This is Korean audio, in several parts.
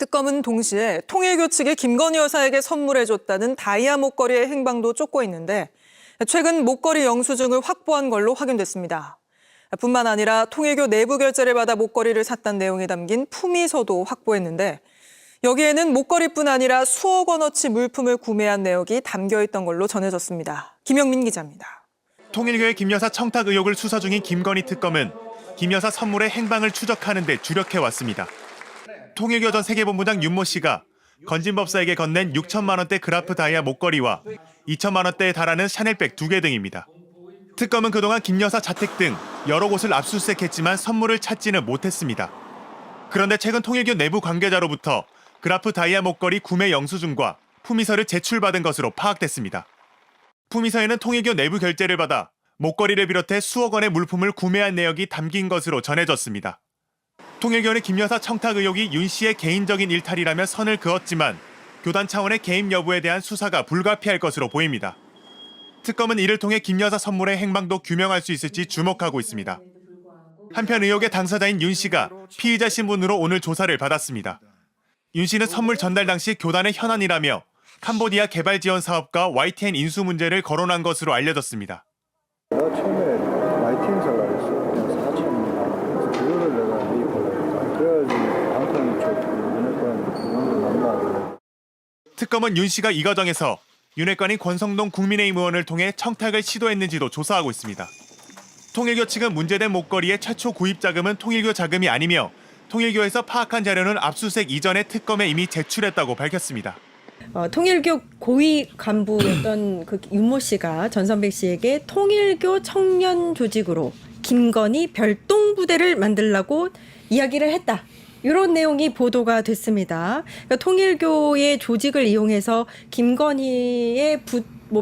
특검은 동시에 통일교 측이 김건희 여사에게 선물해줬다는 다이아 목걸이의 행방도 쫓고 있는데 최근 목걸이 영수증을 확보한 걸로 확인됐습니다. 뿐만 아니라 통일교 내부 결제를 받아 목걸이를 샀다는 내용이 담긴 품위서도 확보했는데 여기에는 목걸이뿐 아니라 수억 원어치 물품을 구매한 내역이 담겨있던 걸로 전해졌습니다. 김영민 기자입니다. 통일교의 김 여사 청탁 의혹을 수사 중인 김건희 특검은 김 여사 선물의 행방을 추적하는 데 주력해왔습니다. 통일교 전 세계본부장 윤모 씨가 건진법사에게 건넨 6천만 원대 그라프 다이아 목걸이와 2천만 원대에 달하는 샤넬백 2개 등입니다. 특검은 그동안 김 여사 자택 등 여러 곳을 압수수색했지만 선물을 찾지는 못했습니다. 그런데 최근 통일교 내부 관계자로부터 그라프 다이아 목걸이 구매 영수증과 품위서를 제출받은 것으로 파악됐습니다. 품위서에는 통일교 내부 결제를 받아 목걸이를 비롯해 수억 원의 물품을 구매한 내역이 담긴 것으로 전해졌습니다. 통일교는 김 여사 청탁 의혹이 윤 씨의 개인적인 일탈이라며 선을 그었지만 교단 차원의 개입 여부에 대한 수사가 불가피할 것으로 보입니다. 특검은 이를 통해 김 여사 선물의 행방도 규명할 수 있을지 주목하고 있습니다. 한편 의혹의 당사자인 윤 씨가 피의자 신분으로 오늘 조사를 받았습니다. 윤 씨는 선물 전달 당시 교단의 현안이라며 캄보디아 개발 지원 사업과 YTN 인수 문제를 거론한 것으로 알려졌습니다. 내가 처음에 YTN 살라고 했어. 4천만. 그거를 내가 매입하려고. 그래야지 방탄 쪽 윤핵관 만나고. 특검은 윤 씨가 이 과정에서 윤핵관인 권성동 국민의힘 의원을 통해 청탁을 시도했는지도 조사하고 있습니다. 통일교 측은 문제된 목걸이의 최초 구입 자금은 통일교 자금이 아니며 통일교에서 파악한 자료는 압수수색 이전에 특검에 이미 제출했다고 밝혔습니다. 통일교 고위 간부였던 그 윤모 씨가 전선백 씨에게 통일교 청년 조직으로 김건희 별동부대를 만들라고 이야기를 했다. 이런 내용이 보도가 됐습니다. 그러니까 통일교의 조직을 이용해서 김건희의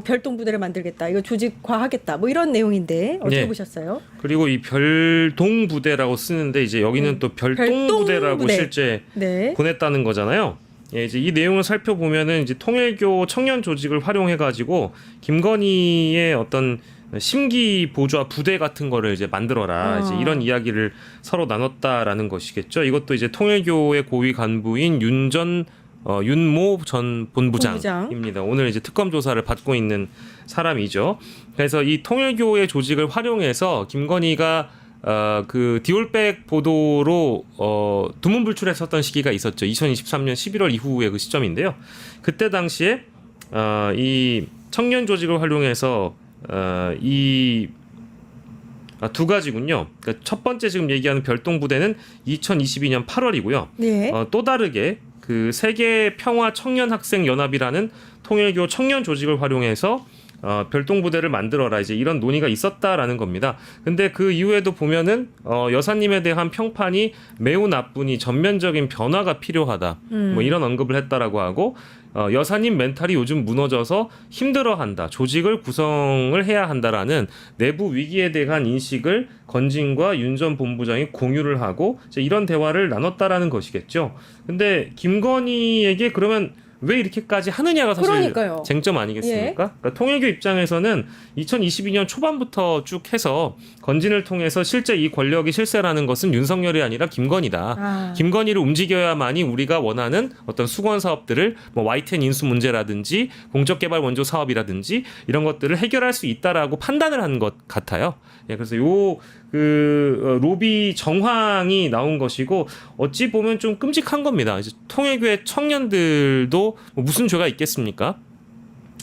별동부대를 만들겠다. 이거 조직화하겠다. 뭐 이런 내용인데 어떻게 보셨어요? 그리고 이 별동부대라고 쓰는데 이제 여기는 또 별동부대라고 실제 보냈다는 거잖아요. 예, 이제 이 내용을 살펴보면은 이제 통일교 청년 조직을 활용해가지고 김건희의 어떤 심기 보좌 부대 같은 거를 이제 만들어라. 이제 이런 이야기를 서로 나눴다라는 것이겠죠. 이것도 이제 통일교의 고위 간부인 윤모 전 본부장입니다. 오늘 이제 특검 조사를 받고 있는 사람이죠. 그래서 이 통일교의 조직을 활용해서 김건희가 그 디올백 보도로 두문불출했었던 시기가 있었죠. 2023년 11월 이후의 그 시점인데요. 그때 당시에 이 청년 조직을 활용해서 이 두 가지군요. 그러니까 첫 번째 지금 얘기하는 별동부대는 2022년 8월이고요. 네. 또 다르게 그 세계 평화 청년 학생 연합이라는 통일교 청년 조직을 활용해서 별동부대를 만들어라 이제 이런 논의가 있었다라는 겁니다. 근데 그 이후에도 보면은 여사님에 대한 평판이 매우 나쁘니 전면적인 변화가 필요하다. 뭐 이런 언급을 했다라고 하고 여사님 멘탈이 요즘 무너져서 힘들어한다. 조직을 구성을 해야 한다라는 내부 위기에 대한 인식을 건진과 윤 전 본부장이 공유를 하고 이제 이런 대화를 나눴다라는 것이겠죠. 근데 김건희에게 그러면 왜 이렇게까지 하느냐가 사실 그러니까요. 쟁점 아니겠습니까? 예. 그러니까 통일교 입장에서는 2022년 초반부터 쭉 해서 건진을 통해서 실제 이 권력이 실세라는 것은 윤석열이 아니라 김건희다. 김건희를 움직여야만이 우리가 원하는 어떤 수건 사업들을 뭐 YTN 인수 문제라든지 공적개발 원조 사업이라든지 이런 것들을 해결할 수 있다라고 판단을 한 것 같아요. 예, 그래서 로비 정황이 나온 것이고 어찌 보면 좀 끔찍한 겁니다. 이제 통일교의 청년들도 뭐 무슨 죄가 있겠습니까?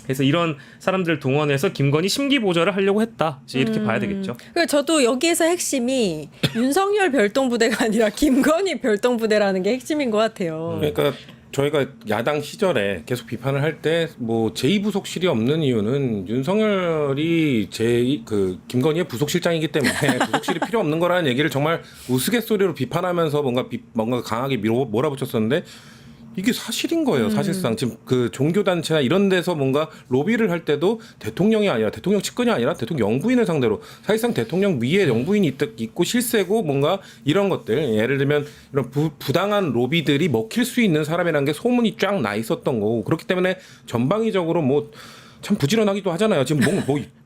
그래서 이런 사람들을 동원해서 김건희 심기 보좌를 하려고 했다. 이렇게 봐야 되겠죠. 그러니까 저도 여기에서 핵심이 윤석열 별동부대가 아니라 김건희 별동부대라는 게 핵심인 것 같아요. 그러니까 저희가 야당 시절에 계속 비판을 할 때 뭐 제2부속실이 없는 이유는 윤석열이 김건희의 부속실장이기 때문에 부속실이 필요 없는 거라는 얘기를 정말 우스갯소리로 비판하면서 뭔가 강하게 몰아붙였었는데 이게 사실인 거예요. 사실상 지금 그 종교단체나 이런 데서 뭔가 로비를 할 때도 대통령이 아니라 대통령 측근이 아니라 대통령 영부인을 상대로 사실상 대통령 위에 영부인이 있고 실세고 뭔가 이런 것들 예를 들면 이런 부당한 로비들이 먹힐 수 있는 사람이라는 게 소문이 쫙 나 있었던 거고 그렇기 때문에 전방위적으로 뭐 참 부지런하기도 하잖아요. 지금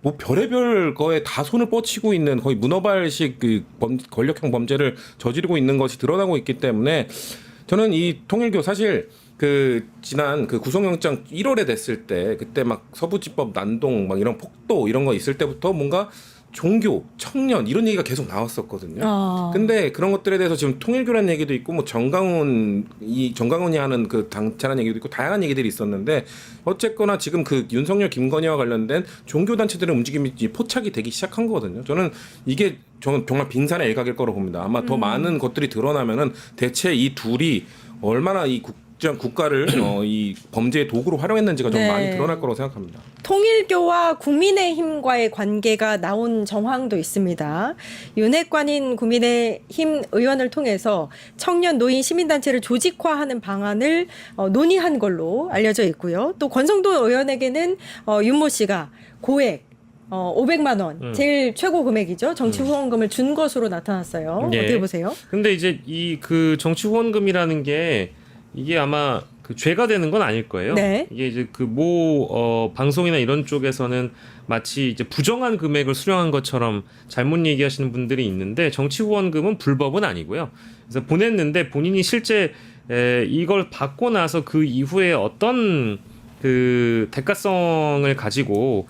뭐 별의별 거에 다 손을 뻗치고 있는 거의 문어발식 그 권력형 범죄를 저지르고 있는 것이 드러나고 있기 때문에 저는 이 통일교 사실 그 지난 그 구속영장 1월에 됐을 때 그때 막 서부지법 난동 막 이런 폭도 이런 거 있을 때부터 뭔가 종교, 청년 이런 얘기가 계속 나왔었거든요. 근데 그런 것들에 대해서 지금 통일교라는 얘기도 있고 뭐 정강훈이 하는 그 당차라는 얘기도 있고 다양한 얘기들이 있었는데 어쨌거나 지금 그 윤석열 김건희와 관련된 종교 단체들의 움직임이 포착이 되기 시작한 거거든요. 저는 정말 빙산의 일각일 거로 봅니다. 아마 더 많은 것들이 드러나면은 대체 이 둘이 얼마나 이 국가를 이 범죄의 도구로 활용했는지가 좀 네. 많이 드러날 거라고 생각합니다. 통일교와 국민의힘과의 관계가 나온 정황도 있습니다. 윤핵관인 국민의힘 의원을 통해서 청년, 노인, 시민단체를 조직화하는 방안을 논의한 걸로 알려져 있고요. 또 권성동 의원에게는 윤모 씨가 고액 500만 원, 제일 최고 금액이죠. 정치 후원금을 준 것으로 나타났어요. 예. 어떻게 보세요? 근데 이제 이 그 정치 후원금이라는 게 이게 아마 그 죄가 되는 건 아닐 거예요. 네. 이게 이제 그 모 방송이나 이런 쪽에서는 마치 이제 부정한 금액을 수령한 것처럼 잘못 얘기하시는 분들이 있는데 정치 후원금은 불법은 아니고요. 그래서 보냈는데 본인이 실제 이걸 받고 나서 그 이후에 어떤 그 대가성을 가지고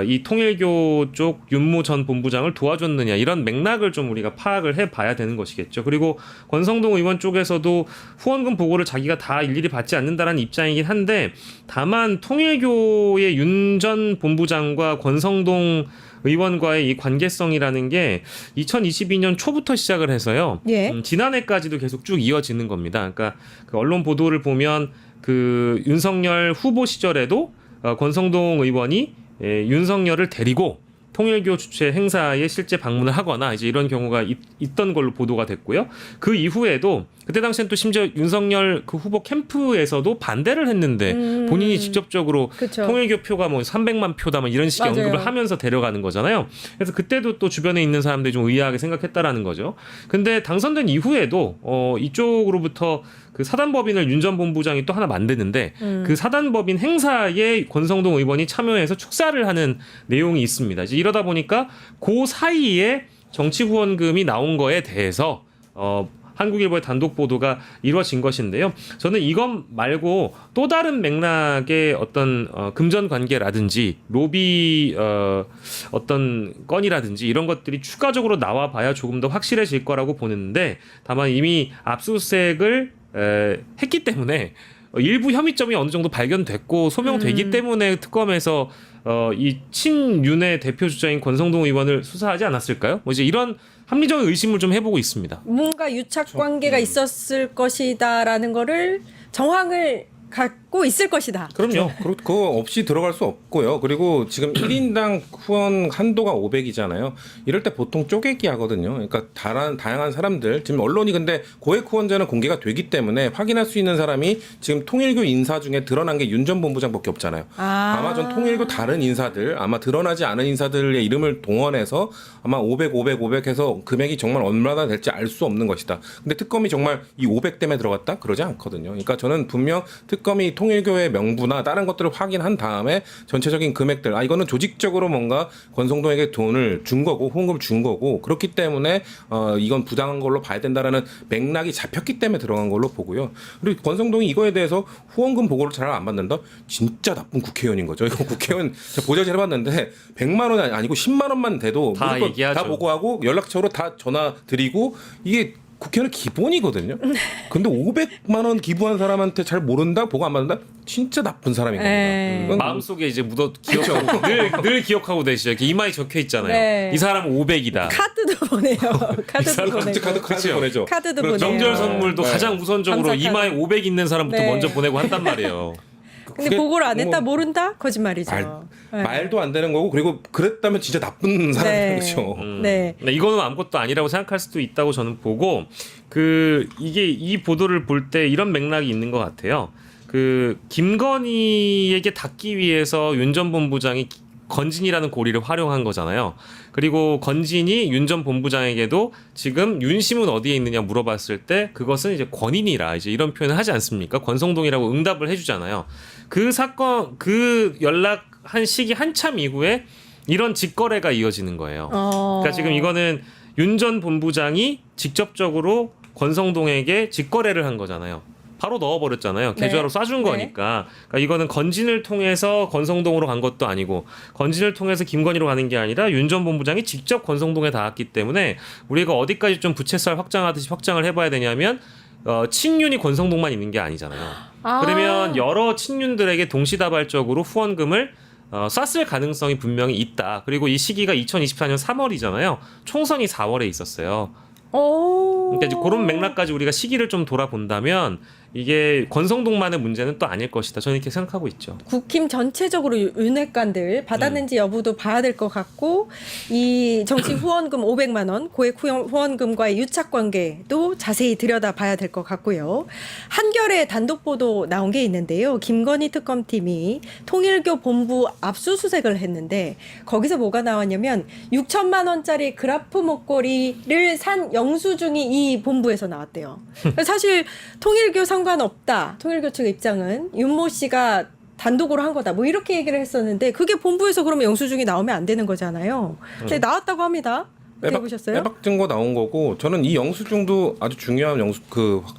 이 통일교 쪽 윤모 전 본부장을 도와줬느냐 이런 맥락을 좀 우리가 파악을 해봐야 되는 것이겠죠. 그리고 권성동 의원 쪽에서도 후원금 보고를 자기가 다 일일이 받지 않는다라는 입장이긴 한데 다만 통일교의 윤 전 본부장과 권성동 의원과의 이 관계성이라는 게 2022년 초부터 시작을 해서요. 예. 지난해까지도 계속 쭉 이어지는 겁니다. 그러니까 그 언론 보도를 보면 그 윤석열 후보 시절에도 권성동 의원이 윤석열을 데리고 통일교 주최 행사에 실제 방문을 하거나 이제 이런 경우가 있던 걸로 보도가 됐고요. 그 이후에도 그때 당시엔 또 심지어 윤석열 그 후보 캠프에서도 반대를 했는데 본인이 직접적으로 그쵸. 통일교 표가 뭐 300만 표다 뭐 이런 식의 맞아요. 언급을 하면서 데려가는 거잖아요. 그래서 그때도 또 주변에 있는 사람들이 좀 의아하게 생각했다라는 거죠. 근데 당선된 이후에도 이쪽으로부터 그 사단법인을 윤 전 본부장이 또 하나 만드는데 그 사단법인 행사에 권성동 의원이 참여해서 축사를 하는 내용이 있습니다. 이제 이러다 보니까 그 사이에 정치 후원금이 나온 거에 대해서 한국일보의 단독 보도가 이루어진 것인데요. 저는 이것 말고 또 다른 맥락의 어떤 금전 관계라든지 로비 어떤 건이라든지 이런 것들이 추가적으로 나와 봐야 조금 더 확실해질 거라고 보는데 다만 이미 압수수색을 했기 때문에 일부 혐의점이 어느 정도 발견됐고 소명되기 때문에 특검에서 이 친윤의 대표 주자인 권성동 의원을 수사하지 않았을까요? 뭐 이제 이런 합리적인 의심을 좀 해보고 있습니다. 뭔가 유착 관계가 있었을 것이다라는 거를 정황을 갖고 있을 것이다. 그럼요. 그거 없이 들어갈 수 없고요. 그리고 지금 1인당 후원 한도가 500이잖아요. 이럴 때 보통 쪼개기 하거든요. 그러니까 다양한 사람들, 지금 언론이 근데 고액 후원자는 공개가 되기 때문에 확인할 수 있는 사람이 지금 통일교 인사 중에 드러난 게 윤 전 본부장밖에 없잖아요. 아마 전 통일교 다른 인사들, 아마 드러나지 않은 인사들의 이름을 동원해서 아마 500 해서 금액이 정말 얼마나 될지 알 수 없는 것이다. 근데 특검이 정말 이 500 때문에 들어갔다? 그러지 않거든요. 그러니까 저는 분명 특검이 통일교의 명부나 다른 것들을 확인한 다음에 전체적인 금액들, 이거는 조직적으로 뭔가 권성동에게 돈을 준 거고 후원금을 준 거고 그렇기 때문에 이건 부당한 걸로 봐야 된다라는 맥락이 잡혔기 때문에 들어간 걸로 보고요. 그리고 권성동이 이거에 대해서 후원금 보고를 잘 안 받는다? 진짜 나쁜 국회의원인 거죠. 이거 국회의원 제가 보좌질 해봤는데 100만 원이 아니고 10만 원만 돼도 다 무조건 얘기하죠. 다 보고하고 연락처로 다 전화 드리고 이게 국회의원은 기본이거든요. 근데 500만 원 기부한 사람한테 잘 모른다, 보고 안 받는다? 진짜 나쁜 사람인 겁니다. 이건 마음속에 이제 기억하고 늘 기억하고 계시죠. 이렇게 이마에 적혀 있잖아요. 네. 이 사람은 500이다. 카드도 보내요. 카드도 보내고. 카드 보내죠. 카드도 그렇죠. 보내요. 명절 선물도 네. 가장 우선적으로 감사 카드. 이마에 500 있는 사람부터 네. 먼저 보내고 한단 말이에요. 근데 그게 보고를 안 했다 뭐 모른다? 거짓말이죠. 네. 말도 안 되는 거고 그리고 그랬다면 진짜 나쁜 사람이죠. 네. 그렇죠. 네. 근데 이거는 아무것도 아니라고 생각할 수도 있다고 저는 보고 이게 이 보도를 볼 때 이런 맥락이 있는 것 같아요. 김건희에게 닿기 위해서 윤 전 본부장이 건진이라는 고리를 활용한 거잖아요. 그리고 건진이 윤 전 본부장에게도 지금 윤심은 어디에 있느냐 물어봤을 때 그것은 이제 권인이라 이제 이런 표현을 하지 않습니까? 권성동이라고 응답을 해주잖아요. 그 사건, 그 연락한 시기 한참 이후에 이런 직거래가 이어지는 거예요. 그러니까 지금 이거는 윤 전 본부장이 직접적으로 권성동에게 직거래를 한 거잖아요. 바로 넣어버렸잖아요. 계좌로 쏴준 거니까. 그러니까 이거는 건진을 통해서 권성동으로 간 것도 아니고 건진을 통해서 김건희로 가는 게 아니라 윤 전 본부장이 직접 권성동에 닿았기 때문에 우리가 어디까지 좀 부채살 확장하듯이 확장을 해봐야 되냐면 친윤이 권성동만 있는 게 아니잖아요. 그러면 여러 친윤들에게 동시다발적으로 후원금을 쐈을 가능성이 분명히 있다. 그리고 이 시기가 2024년 3월이잖아요. 총선이 4월에 있었어요. 그러니까 이제 그런 맥락까지 우리가 시기를 좀 돌아본다면 이게 권성동만의 문제는 또 아닐 것이다. 저는 이렇게 생각하고 있죠. 국힘 전체적으로 윤핵관들 받았는지 여부도 봐야 될 것 같고 이 정치 후원금 500만 원 고액 후원금과의 유착 관계도 자세히 들여다봐야 될 것 같고요. 한겨레 단독 보도 나온 게 있는데요. 김건희 특검팀이 통일교 본부 압수수색을 했는데 거기서 뭐가 나왔냐면 6천만 원짜리 그라프 목걸이를 산 영수증이 이 본부에서 나왔대요. 사실 통일교 상관없다. 통일교 측 입장은 윤모 씨가 단독으로 한 거다. 뭐 이렇게 얘기를 했었는데 그게 본부에서 그러면 영수증이 나오면 안 되는 거잖아요. 근데 나왔다고 합니다. 어떻게 보셨어요? 빼박 증거 나온 거고 저는 이 영수증도 아주 중요한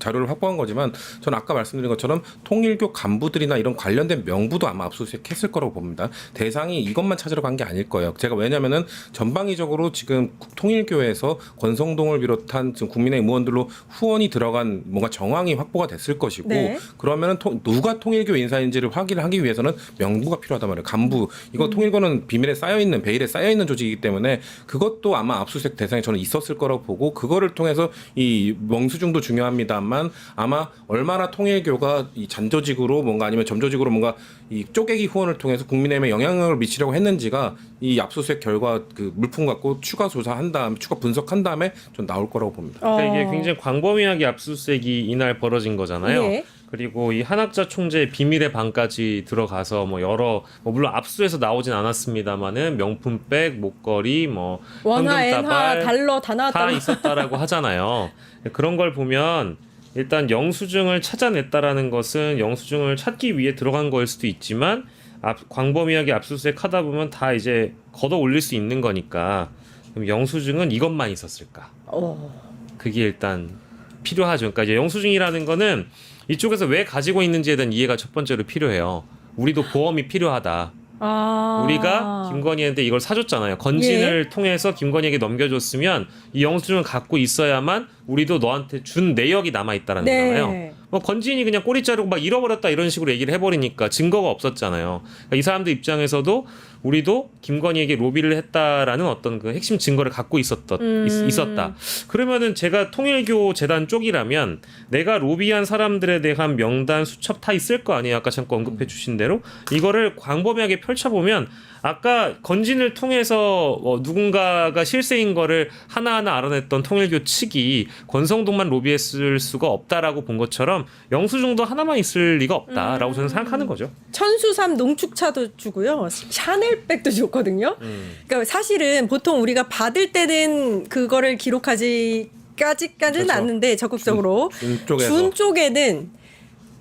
자료를 확보한 거지만 저는 아까 말씀드린 것처럼 통일교 간부들이나 이런 관련된 명부도 아마 압수수색했을 거라고 봅니다. 대상이 이것만 찾으러 간 게 아닐 거예요. 제가 왜냐면은 전방위적으로 지금 통일교에서 권성동을 비롯한 지금 국민의힘 의원들로 후원이 들어간 뭔가 정황이 확보가 됐을 것이고 그러면은 누가 통일교 인사인지를 확인을 하기 위해서는 명부가 필요하단 말이에요. 간부 이거 통일교는 비밀에 쌓여있는 베일에 쌓여있는 조직이기 때문에 그것도 아마 압수수색 대상에 저는 있었을 거라고 보고 그거를 통해서 이 영수증도 중요합니다만 아마 얼마나 통일교가 이 잔조직으로 뭔가 아니면 점조직으로 뭔가 이 쪼개기 후원을 통해서 국민의힘에 영향력을 미치려고 했는지가 이 압수수색 결과 그 물품 갖고 추가 조사한 다음에 추가 분석한 다음에 좀 나올 거라고 봅니다. 그러니까 이게 굉장히 광범위하게 압수수색이 이날 벌어진 거잖아요. 네. 그리고 이 한학자 총재의 비밀의 방까지 들어가서 뭐 여러 물론 압수해서 나오진 않았습니다만은 명품백, 목걸이, 뭐 원화, 엔화, 현금다발 달러 다 나왔다. 다 있었다라고 하잖아요. 그런 걸 보면 일단 영수증을 찾아냈다라는 것은 영수증을 찾기 위해 들어간 거일 수도 있지만 광범위하게 압수수색하다 보면 다 이제 걷어 올릴 수 있는 거니까 그럼 영수증은 이것만 있었을까? 그게 일단 필요하죠. 그러니까 이제 영수증이라는 거는 이쪽에서 왜 가지고 있는지에 대한 이해가 첫 번째로 필요해요. 우리도 보험이 필요하다. 우리가 김건희한테 이걸 사줬잖아요. 건진을 통해서 김건희에게 넘겨줬으면 이 영수증을 갖고 있어야만 우리도 너한테 준 내역이 남아있다라는 거잖아요. 뭐 건진이 그냥 꼬리 자르고 막 잃어버렸다 이런 식으로 얘기를 해버리니까 증거가 없었잖아요. 그러니까 이 사람들 입장에서도 우리도 김건희에게 로비를 했다라는 어떤 그 핵심 증거를 갖고 있었다. 그러면은 제가 통일교 재단 쪽이라면 내가 로비한 사람들에 대한 명단 수첩 다 있을 거 아니에요. 아까 잠깐 언급해 주신 대로 이거를 광범위하게 펼쳐보면 아까 건진을 통해서 누군가가 실세인 거를 하나하나 알아냈던 통일교 측이 권성동만 로비했을 수가 없다라고 본 것처럼 영수증도 하나만 있을 리가 없다라고 저는 생각하는 거죠. 천수삼 농축차도 주고요. 샤넬백도 줬거든요. 그러니까 사실은 보통 우리가 받을 때는 그거를 기록하지까지는 그렇죠. 않는데 적극적으로 준 쪽에는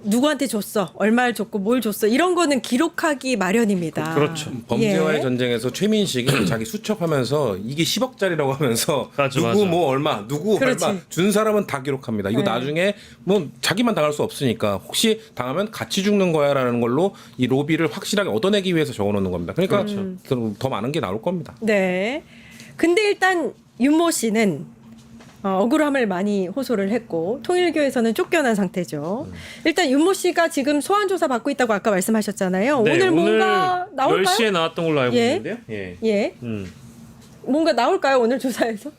누구한테 줬어, 얼마를 줬고 뭘 줬어 이런 거는 기록하기 마련입니다. 그렇죠. 범죄와의 전쟁에서 최민식이 자기 수첩하면서 이게 10억짜리라고 하면서 누구 뭐 얼마 누구 얼마 준 사람은 다 기록합니다. 이거 나중에 뭐 자기만 당할 수 없으니까 혹시 당하면 같이 죽는 거야라는 걸로 이 로비를 확실하게 얻어내기 위해서 적어놓는 겁니다. 그러니까 더 많은 게 나올 겁니다. 네. 근데 일단 윤모 씨는 억울함을 많이 호소를 했고 통일교에서는 쫓겨난 상태죠. 일단 윤모 씨가 지금 소환 조사 받고 있다고 아까 말씀하셨잖아요. 네, 오늘 뭔가 나올까요? 10시에 나왔던 걸로 알고 있는데요. 뭔가 나올까요? 오늘 조사에서?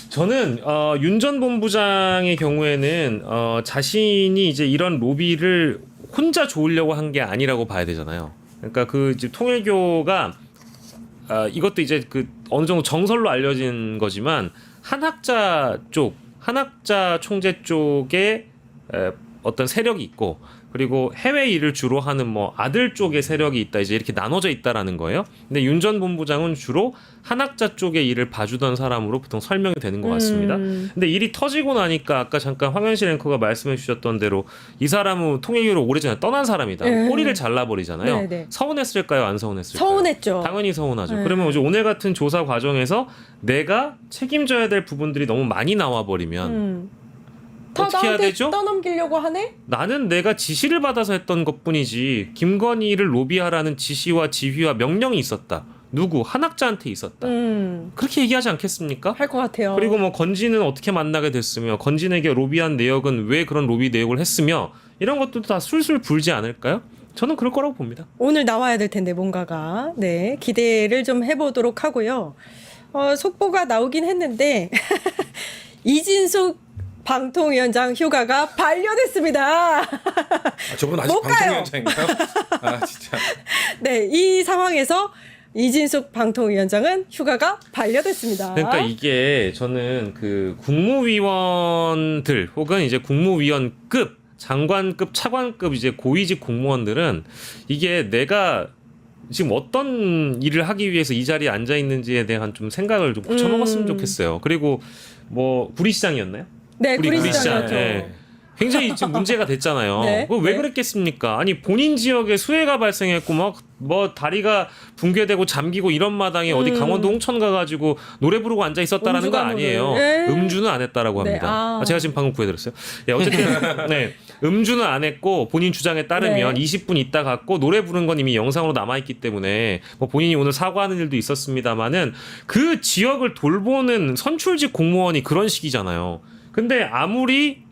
저는 윤 전 본부장의 경우에는 자신이 이제 이런 로비를 혼자 좋으려고 한 게 아니라고 봐야 되잖아요. 그러니까 그 이제 통일교가 이것도 이제 그 어느 정도 정설로 알려진 거지만 한학자 총재 쪽에 어떤 세력이 있고 그리고 해외 일을 주로 하는 뭐 아들 쪽의 세력이 있다 이제 이렇게 나눠져 있다라는 거예요. 근데 윤 전 본부장은 주로 한학자 쪽의 일을 봐주던 사람으로 보통 설명이 되는 것 같습니다. 근데 일이 터지고 나니까 아까 잠깐 황현실 앵커가 말씀해 주셨던 대로 이 사람은 통일교를 오래전에 떠난 사람이다. 꼬리를 잘라버리잖아요. 서운했을까요? 안 서운했을까요? 서운했죠. 당연히 서운하죠. 그러면 이제 오늘 같은 조사 과정에서 내가 책임져야 될 부분들이 너무 많이 나와버리면 다 어떻게 해야 나한테 되죠? 떠넘기려고 하네? 나는 내가 지시를 받아서 했던 것뿐이지 김건희를 로비하라는 지시와 지휘와 명령이 있었다. 누구? 한학자한테 있었다. 그렇게 얘기하지 않겠습니까? 할 것 같아요. 그리고 뭐 건진은 어떻게 만나게 됐으며 건진에게 로비한 내역은 왜 그런 로비 내역을 했으며 이런 것들도 다 술술 불지 않을까요? 저는 그럴 거라고 봅니다. 오늘 나와야 될 텐데 뭔가가 네 기대를 좀 해보도록 하고요. 속보가 나오긴 했는데 이진숙 방통위원장 휴가가 반려됐습니다. 저분 아직 못 가요. 방통위원장인가요? 아 진짜. 네, 이 상황에서 이진숙 방통위원장은 휴가가 반려됐습니다. 그러니까 이게 저는 그 국무위원들 혹은 이제 국무위원급 장관급 차관급 이제 고위직 공무원들은 이게 내가 지금 어떤 일을 하기 위해서 이 자리에 앉아 있는지에 대한 좀 생각을 좀 고쳐먹었으면 좋겠어요. 그리고 뭐 구리시장이었나요? 네, 구리시장. 구리시장이었죠. 예. 굉장히 지금 문제가 됐잖아요. 네, 그거 왜 네. 그랬겠습니까? 아니 본인 지역에 수해가 발생했고 뭐 다리가 붕괴되고 잠기고 이런 마당에 어디 강원도 홍천 가가지고 노래 부르고 앉아 있었다라는 거 음주가무를. 아니에요. 네. 음주는 안 했다라고 네, 합니다. 아. 제가 지금 방금 구해드렸어요. 예, 어쨌든 네, 음주는 안 했고 본인 주장에 따르면 네. 20분 있다 갔고 노래 부른 건 이미 영상으로 남아있기 때문에 뭐 본인이 오늘 사과하는 일도 있었습니다만은 그 지역을 돌보는 선출직 공무원이 그런 식이잖아요. 근데 아무리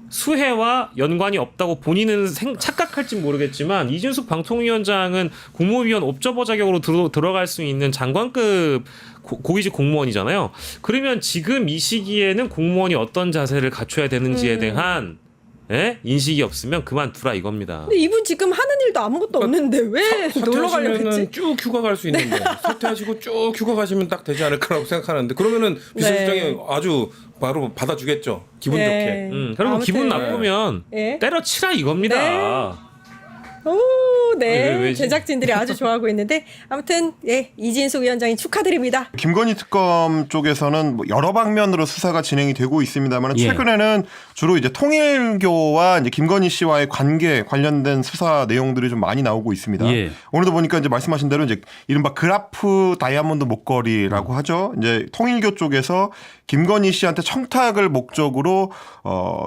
수해와 연관이 없다고 본인은 착각할지 모르겠지만 이진숙 방통위원장은 국무위원 옵저버 자격으로 들어갈 수 있는 장관급 고위직 공무원이잖아요. 그러면 지금 이 시기에는 공무원이 어떤 자세를 갖춰야 되는지에 대한 인식이 없으면 그만두라 이겁니다. 근데 이분 지금 하는 일도 아무것도 없는데 왜 놀러 가려고 했지? 사퇴하시면은 쭉 휴가 갈 수 있는데 사퇴하시고 쭉 휴가 가시면 딱 되지 않을까라고 생각하는데 그러면은 비서실장이 네. 아주 바로 받아주겠죠. 기분 네. 좋게. 그리고 아무튼 기분 나쁘면 예. 때려치라 이겁니다. 오, 네. 왜 제작진들이 아주 좋아하고 있는데 아무튼 예, 이진숙 위원장님 축하드립니다. 김건희 특검 쪽에서는 뭐 여러 방면으로 수사가 진행이 되고 있습니다만 예. 최근에는 주로 이제 통일교와 이제 김건희 씨와의 관계 관련된 수사 내용들이 좀 많이 나오고 있습니다. 예. 오늘도 보니까 이제 말씀하신 대로 이제 이른바 그라프 다이아몬드 목걸이라고 하죠. 이제 통일교 쪽에서 김건희 씨한테 청탁을 목적으로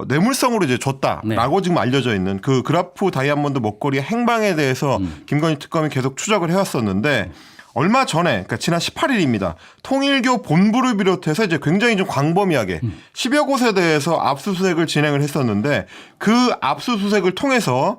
뇌물성으로 이제 줬다라고 지금 알려져 있는 그 그라프 다이아몬드 목걸이의 행방에 대해서 김건희 특검이 계속 추적을 해왔었는데 얼마 전에 그러니까 지난 18일입니다. 통일교 본부를 비롯해서 이제 굉장히 좀 광범위하게 10여 곳에 대해서 압수수색을 진행을 했었는데 그 압수수색을 통해서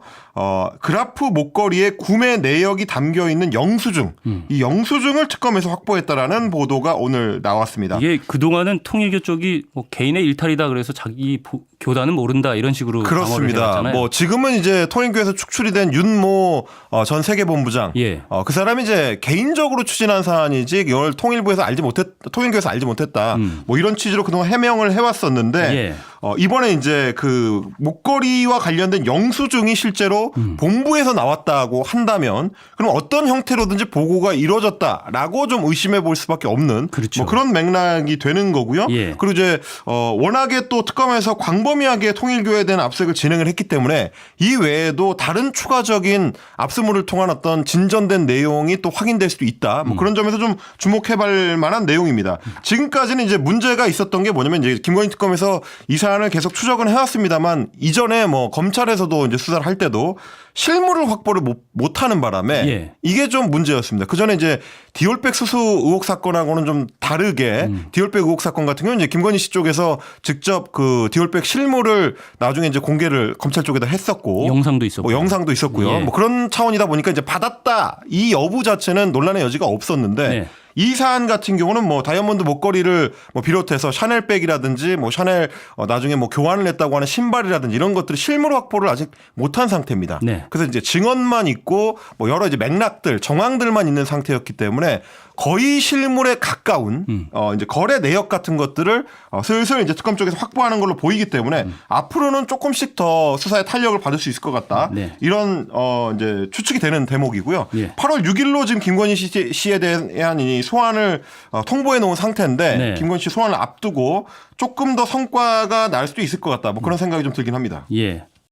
그라프 목걸이의 구매 내역이 담겨 있는 영수증, 이 영수증을 특검에서 확보했다라는 보도가 오늘 나왔습니다. 이게 그동안은 통일교 쪽이 뭐 개인의 일탈이다 그래서 자기 교단은 모른다 이런 식으로 방어를 그렇습니다. 해왔잖아요. 뭐 지금은 이제 통일교에서 축출이 된 윤모 전 세계본부장, 예. 그 사람이 이제 개인적으로 추진한 사안이지 이걸 통일교에서 알지 못했다. 뭐 이런 취지로 그동안 해명을 해왔었는데 예. 이번에 이제 그 목걸이와 관련된 영수증이 실제로 본부에서 나왔다고 한다면 그럼 어떤 형태로든지 보고가 이루어졌다라고 좀 의심해 볼 수밖에 없는 그렇죠. 뭐 그런 맥락이 되는 거고요. 예. 그리고 이제 워낙에 또 특검에서 광범위하게 통일교에 대한 압수색을 진행을 했기 때문에 이 외에도 다른 추가적인 압수물을 통한 어떤 진전된 내용이 또 확인될 수도 있다. 뭐 그런 점에서 좀 주목해볼 만한 내용입니다. 지금까지는 이제 문제가 있었던 게 뭐냐면 이제 김건희 특검에서 이 사안을 계속 추적은 해왔습니다만 이전에 뭐 검찰에서도 이제 수사를 할 때도 실물을 확보를 못하는 바람에 예. 이게 좀 문제였습니다. 그 전에 이제 디올백 수수 의혹 사건하고는 좀 다르게 디올백 의혹 사건 같은 경우는 이제 김건희 씨 쪽에서 직접 그 디올백 실물을 나중에 이제 공개를 검찰 쪽에다 했었고 영상도 있었고. 뭐 영상도 있었고요. 예. 뭐 그런 차원이다 보니까 이제 받았다 이 여부 자체는 논란의 여지가 없었는데 네. 이 사안 같은 경우는 뭐 다이아몬드 목걸이를 뭐 비롯해서 샤넬백이라든지 뭐 샤넬 나중에 뭐 교환을 했다고 하는 신발이라든지 이런 것들이 실물 확보를 아직 못한 상태입니다. 네. 그래서 이제 증언만 있고 뭐 여러 이제 맥락들 정황들만 있는 상태였기 때문에 거의 실물에 가까운 이제 거래 내역 같은 것들을 슬슬 이제 특검 쪽에서 확보하는 걸로 보이기 때문에 앞으로는 조금씩 더 수사에 탄력을 받을 수 있을 것 같다. 네. 이런 이제 추측이 되는 대목이고요. 예. 8월 6일로 지금 김건희 씨에 대한 이 소환을 통보해 놓은 상태인데 네. 김건희 씨 소환을 앞두고 조금 더 성과가 날 수도 있을 것 같다. 뭐 그런 생각이 좀 들긴 합니다. 예.